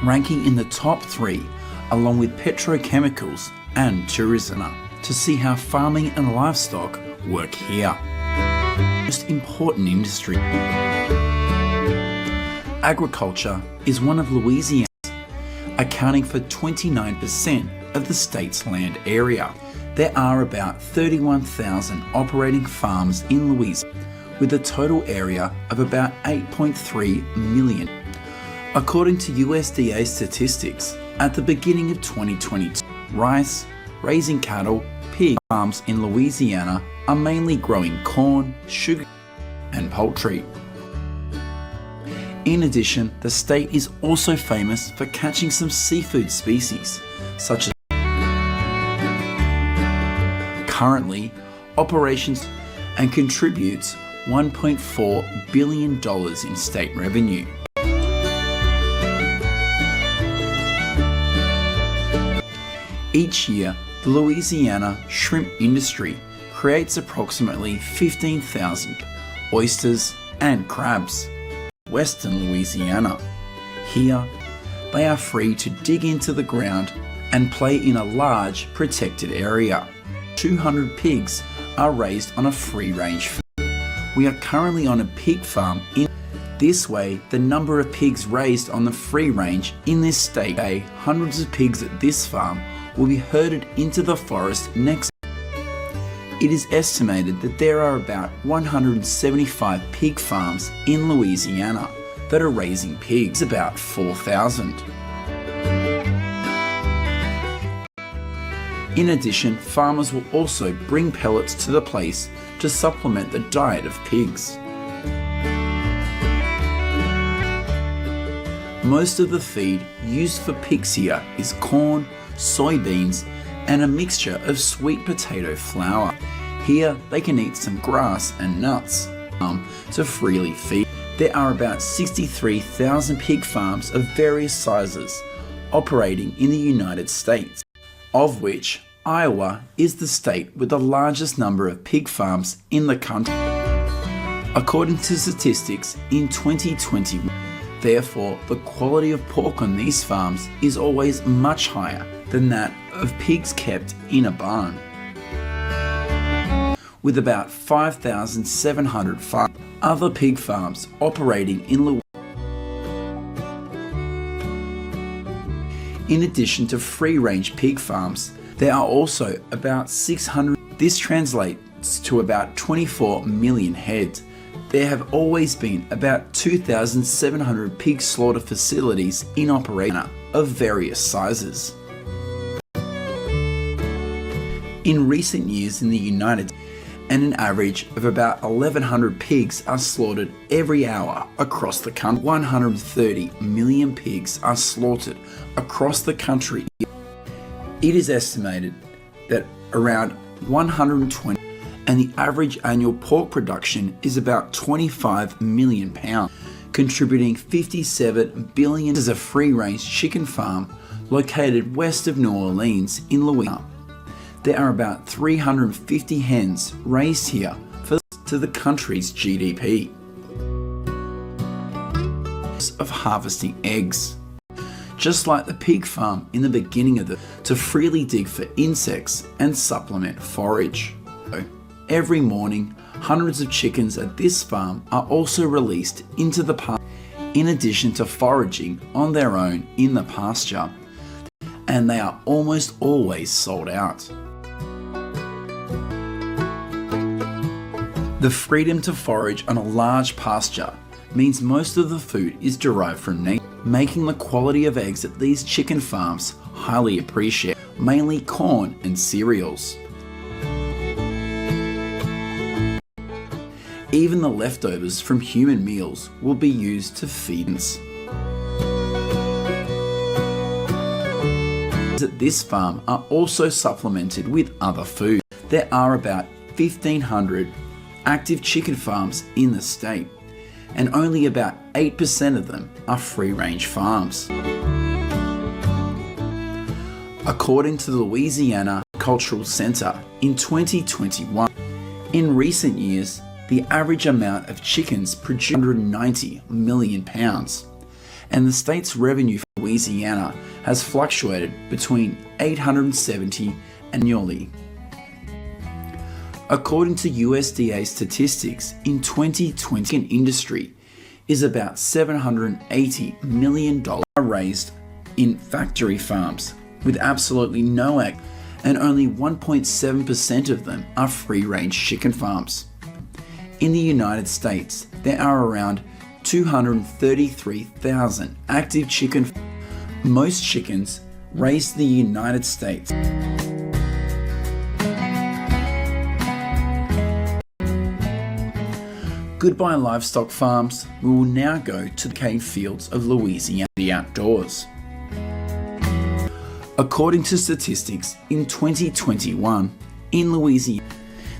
ranking in the top 3 along with petrochemicals and tourism to see how farming and livestock work here. Most important industry. Agriculture is one of Louisiana's, accounting for 29% of the state's land area. There are about 31,000 operating farms in Louisiana, with a total area of about 8.3 million. According to USDA statistics, at the beginning of 2022, rice, raising cattle, pig farms in Louisiana are mainly growing corn, sugar, and poultry. In addition, the state is also famous for catching some seafood species, such as currently operations and contributes $1.4 billion in state revenue. Each year, the Louisiana shrimp industry creates approximately 15,000 oysters and crabs. Western Louisiana. Here, they are free to dig into the ground and play in a large protected area. 200 pigs are raised on a free-range farm. We are currently on a pig farm in this way. The number of pigs raised on the free range in this state, hundreds of pigs at this farm will be herded into the forest next. It is estimated that there are about 175 pig farms in Louisiana that are raising pigs, about 4,000. In addition, farmers will also bring pellets to the place to supplement the diet of pigs. Most of the feed used for pigs here is corn, soybeans, and a mixture of sweet potato flour. Here, they can eat some grass and nuts to freely feed. There are about 63,000 pig farms of various sizes operating in the United States, of which Iowa is the state with the largest number of pig farms in the country, according to statistics in 2021. Therefore, the quality of pork on these farms is always much higher than that of pigs kept in a barn. With about 5,700 farms, other pig farms operating in Louisiana. In addition to free-range pig farms, there are also about 600. This translates to about 24 million head. There have always been about 2,700 pig slaughter facilities in operation of various sizes. In recent years in the United States, an average of about 1,100 pigs are slaughtered every hour across the country. 130 million pigs are slaughtered across the country. It is estimated that around 120, and the average annual pork production is about 25 million pounds, contributing 57 billion. This is a free-range chicken farm located west of New Orleans in Louisiana. There are about 350 hens raised here to the country's GDP. Of harvesting eggs. Just like the pig farm in the beginning of to freely dig for insects and supplement forage. Every morning, hundreds of chickens at this farm are also released into the pasture, in addition to foraging on their own in the pasture, and they are almost always sold out. The freedom to forage on a large pasture means most of the food is derived from nature, making the quality of eggs at these chicken farms highly appreciated, mainly corn and cereals. Even the leftovers from human meals will be used to feed us. At this farm are also supplemented with other food. There are about 1,500 active chicken farms in the state, and only about 8% of them are free-range farms. According to the Louisiana Cultural Center in 2021, in recent years, the average amount of chickens produced 190 million pounds, and the state's revenue for Louisiana has fluctuated between $870 annually. According to USDA statistics, in 2020, industry is about $780 million raised in factory farms with absolutely no egg, and only 1.7% of them are free-range chicken farms. In the United States, there are around 233,000 active chicken farms. Most chickens raised in the United States. Goodbye livestock farms. We will now go to the cane fields of Louisiana, the outdoors. According to statistics, in 2021, in Louisiana,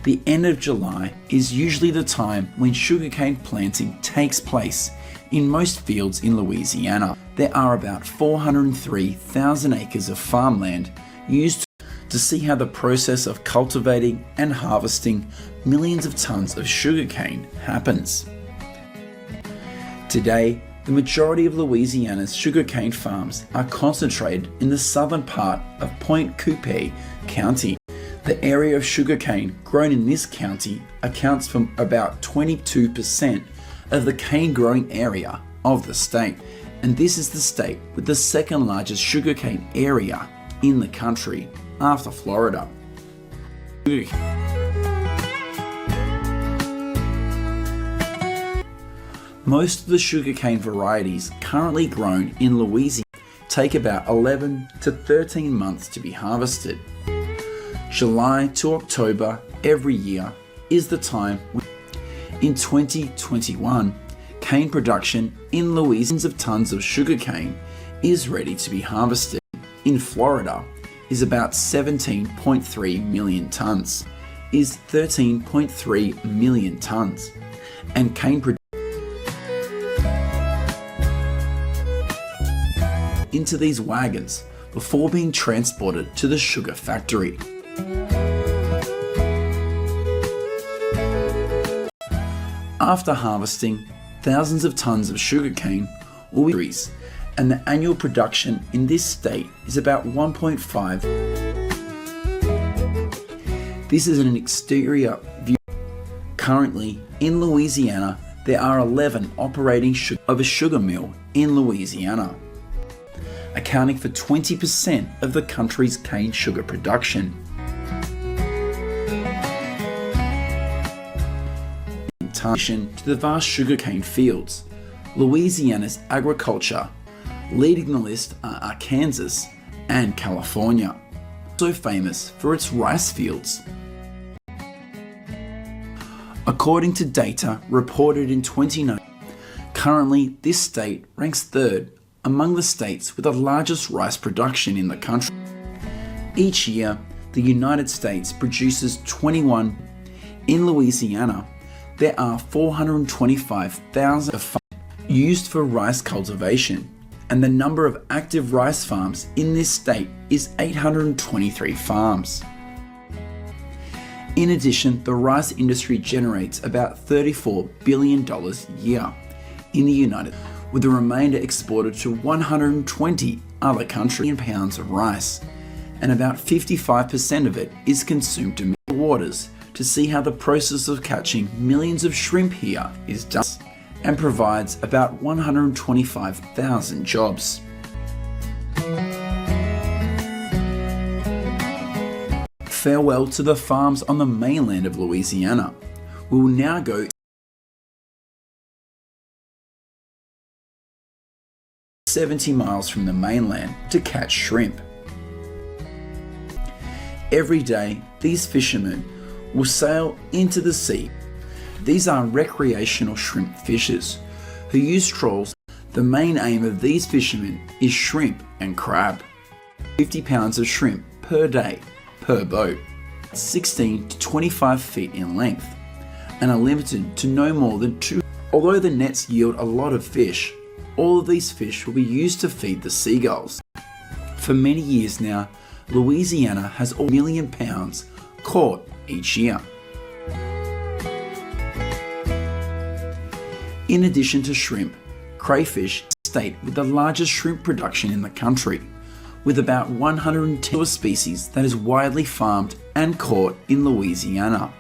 the end of July is usually the time when sugarcane planting takes place. In most fields in Louisiana, there are about 403,000 acres of farmland used to see how the process of cultivating and harvesting millions of tons of sugarcane happens. Today, the majority of Louisiana's sugarcane farms are concentrated in the southern part of Pointe Coupee County. The area of sugarcane grown in this county accounts for about 22% of the cane growing area of the state, and this is the state with the second largest sugarcane area in the country after Florida. Most of the sugarcane varieties currently grown in Louisiana take about 11 to 13 months to be harvested. July to October every year is the time when, in 2021, cane production in Louisiana of tons of sugarcane is ready to be harvested. In Florida is about 17.3 million tons, is 13.3 million tons, and cane production into these wagons before being transported to the sugar factory. After harvesting, thousands of tons of sugarcane will be increased, and the annual production in this state is about 1.5. This is an exterior view. Currently, in Louisiana, there are 11 operating of a sugar mill in Louisiana, accounting for 20% of the country's cane sugar production. In addition to the vast sugarcane fields, Louisiana's agriculture, leading the list are Arkansas and California, also famous for its rice fields. According to data reported in 2019, currently this state ranks third among the states with the largest rice production in the country. Each year, the United States produces 21. In Louisiana, there are 425,000 farms used for rice cultivation, and the number of active rice farms in this state is 823 farms. In addition, the rice industry generates about $34 billion a year in the United States, with the remainder exported to 120 other countries. Pounds of rice, and about 55% of it is consumed to waters to see how the process of catching millions of shrimp here is done, and provides about 125,000 jobs. Farewell to the farms on the mainland of Louisiana. We will now go 70 miles from the mainland to catch shrimp. Every day, these fishermen will sail into the sea. These are recreational shrimp fishers who use trawls. The main aim of these fishermen is shrimp and crab. 50 pounds of shrimp per day per boat, 16 to 25 feet in length, and are limited to no more than 2. Although the nets yield a lot of fish, all of these fish will be used to feed the seagulls. For many years now, Louisiana has 1 million pounds caught each year. In addition to shrimp, crayfish state with the largest shrimp production in the country, with about 110 species that is widely farmed and caught in Louisiana.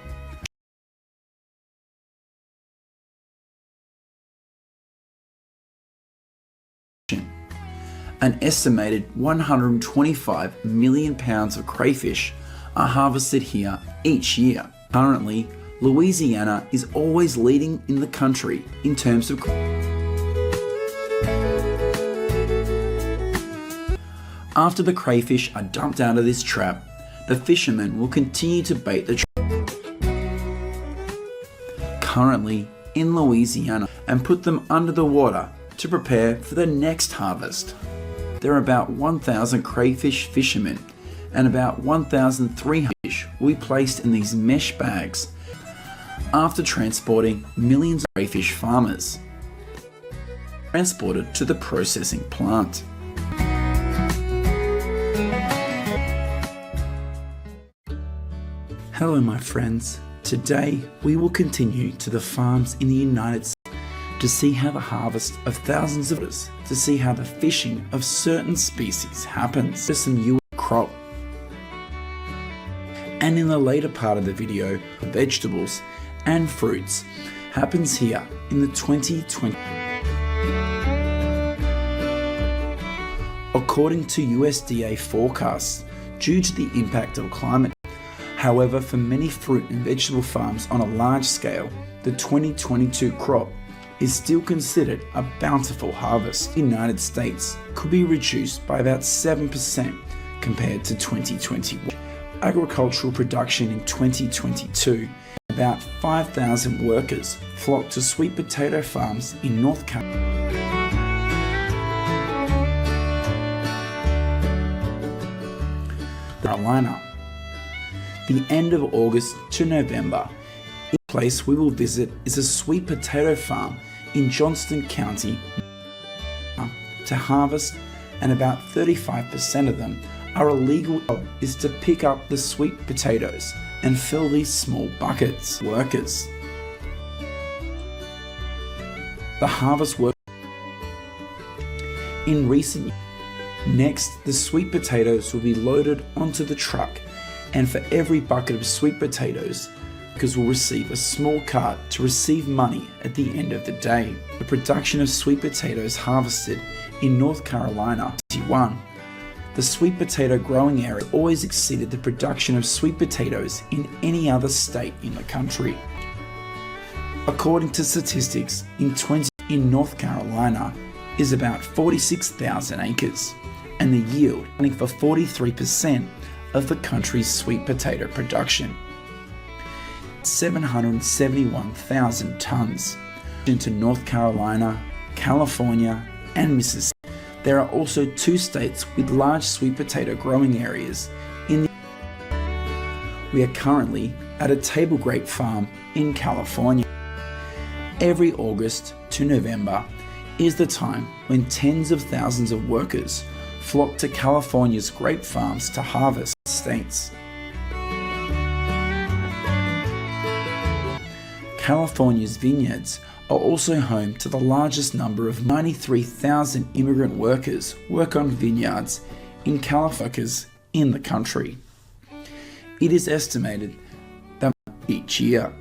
An estimated 125 million pounds of crayfish are harvested here each year. Currently, Louisiana is always leading in the country in terms of After the crayfish are dumped out of this trap, the fishermen will continue to bait the trap currently in Louisiana and put them under the water to prepare for the next harvest. There are about 1,000 crayfish fishermen and about 1,300 fish will be placed in these mesh bags after transporting millions of crayfish farmers, transported to the processing plant. Hello my friends, today we will continue to the farms in the United States to see how the harvest of thousands of fish, to see how the fishing of certain species happens. There's some US crop. And in the later part of the video, vegetables and fruits happens here in the 2020. According to USDA forecasts, due to the impact of climate. However, for many fruit and vegetable farms on a large scale, the 2022 crop is still considered a bountiful harvest. The United States could be reduced by about 7% compared to 2021. Agricultural production in 2022, about 5,000 workers flocked to sweet potato farms in North Carolina. The end of August to November. The place we will visit is a sweet potato farm in Johnston County to harvest, and about 35% of them are illegal. Is to pick up the sweet potatoes and fill these small buckets. Workers. The harvest work in recent years. Next, the sweet potatoes will be loaded onto the truck, and for every bucket of sweet potatoes, workers will receive a small cart to receive money at the end of the day. The production of sweet potatoes harvested in North Carolina. The sweet potato growing area always exceeded the production of sweet potatoes in any other state in the country. According to statistics, in North Carolina is about 46,000 acres, and the yield accounting for 43% of the country's sweet potato production. 771,000 tons. Into North Carolina, California, and Mississippi. There are also 2 states with large sweet potato growing areas. We are currently at a table grape farm in California. Every August to November is the time when tens of thousands of workers flock to California's grape farms to harvest states. California's vineyards are also home to the largest number of 93,000 immigrant workers work on vineyards in California in the country. It is estimated that each year.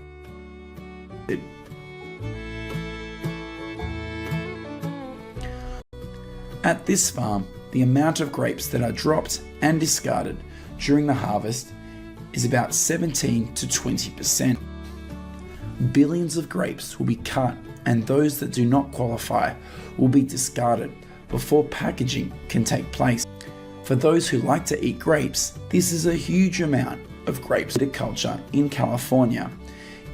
At this farm, the amount of grapes that are dropped and discarded during the harvest is about 17 to 20%. Billions of grapes will be cut, and those that do not qualify will be discarded before packaging can take place. For those who like to eat grapes, this is a huge amount of grapes. Agriculture in California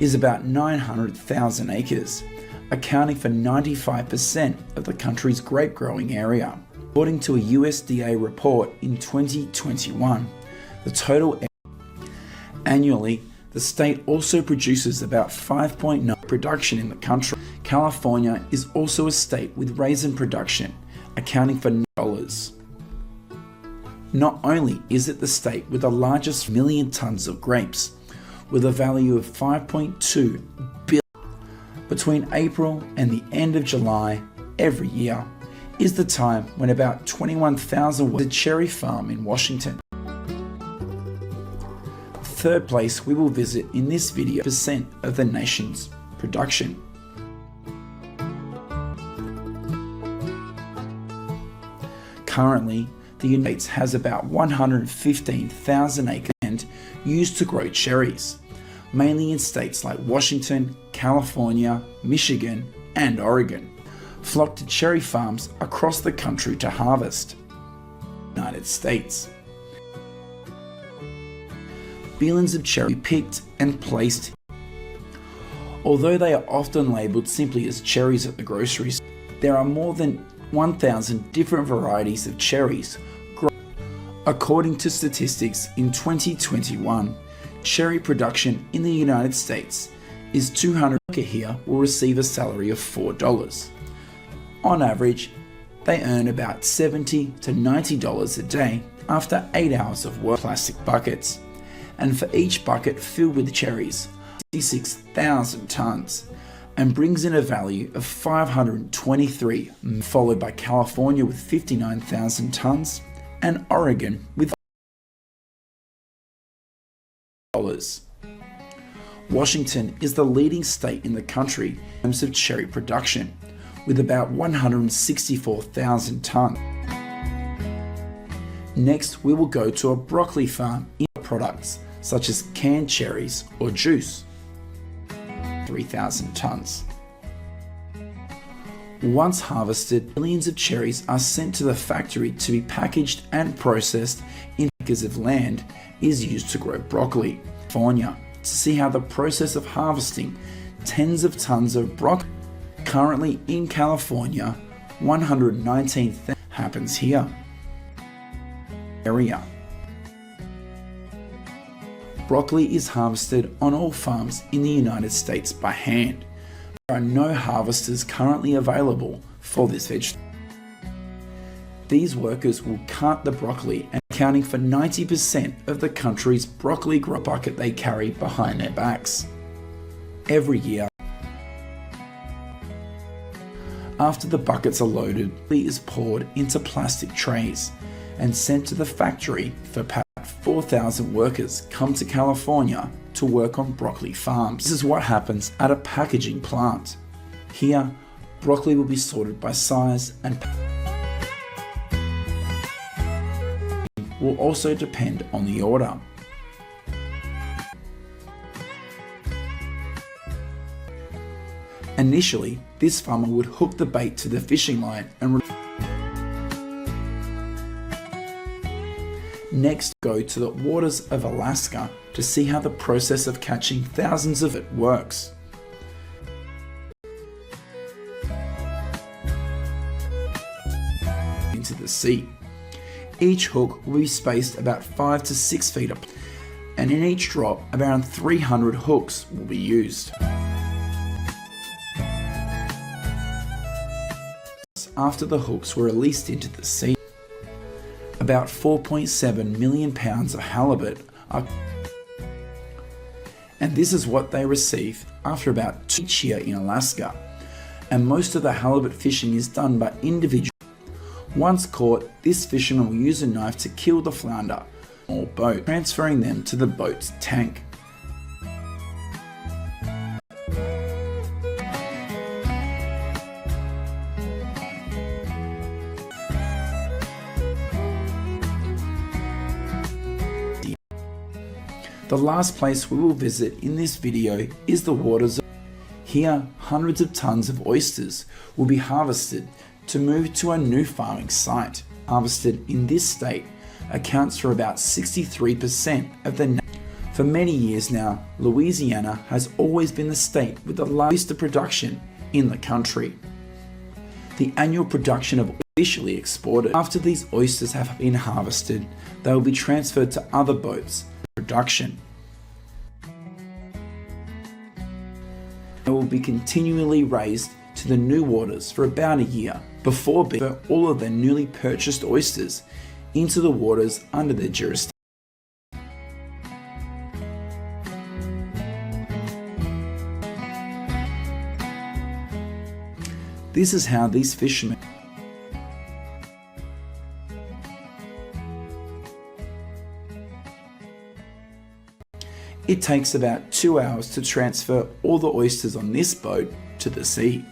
is about 900,000 acres, accounting for 95% of the country's grape growing area. According to a USDA report in 2021, the total annually, the state also produces about 5.9% production in the country. California is also a state with raisin production, accounting for $9. Not only is it the state with the largest million tons of grapes, with a value of $5.2 billion between April and the end of July every year, is the time when about 21,000 was a cherry farm in Washington. Third place we will visit in this video, percent of the nation's production. Currently, the United States has about 115,000 acres of land used to grow cherries, mainly in states like Washington, California, Michigan, and Oregon, flock to cherry farms across the country to harvest. United States. Billions of cherries picked and placed. Although they are often labeled simply as cherries at the grocery store, there are more than 1,000 different varieties of cherries. According to statistics in 2021, cherry production in the United States is 200. Here will receive a salary of $4. On average, they earn about $70 to $90 a day after 8 hours of work. Plastic buckets, and for each bucket filled with cherries, 66,000 tons, and brings in a value of $523, followed by California with 59,000 tons and Oregon with $5. Washington is the leading state in the country in terms of cherry production, with about 164,000 tons. Next, we will go to a broccoli farm in products such as canned cherries or juice, 3,000 tons. Once harvested, millions of cherries are sent to the factory to be packaged and processed in acres of land is used to grow broccoli. California, to see how the process of harvesting tens of tons of broccoli currently in California, 119,000 happens here. Area. Broccoli is harvested on all farms in the United States by hand. There are no harvesters currently available for this vegetable. These workers will cut the broccoli, and accounting for 90% of the country's broccoli grow bucket they carry behind their backs. Every year, after the buckets are loaded, broccoli is poured into plastic trays and sent to the factory for packaging. 4,000 workers come to California to work on broccoli farms. This is what happens at a packaging plant. Here, broccoli will be sorted by size and will also depend on the order. Initially, this farmer would hook the bait to the fishing line and next go to the waters of Alaska to see how the process of catching thousands of it works. Into the sea. Each hook will be spaced about 5 to 6 feet apart, and in each drop around 300 hooks will be used. After the hooks were released into the sea, about 4.7 million pounds of halibut are, and this is what they receive after about 2 each year in Alaska, and most of the halibut fishing is done by individuals. Once caught, this fisherman will use a knife to kill the flounder or boat, transferring them to the boat's tank. The last place we will visit in this video is the waters. Here, hundreds of tons of oysters will be harvested to move to a new farming site. Harvested in this state accounts for about 63% of the. For many years now, Louisiana has always been the state with the largest oyster production in the country. The annual production of officially exported. After these oysters have been harvested, they will be transferred to other boats. Production. They will be continually raised to the new waters for about a year before being all of their newly purchased oysters into the waters under their jurisdiction. This is how these fishermen. It takes about 2 hours to transfer all the oysters on this boat to the sea.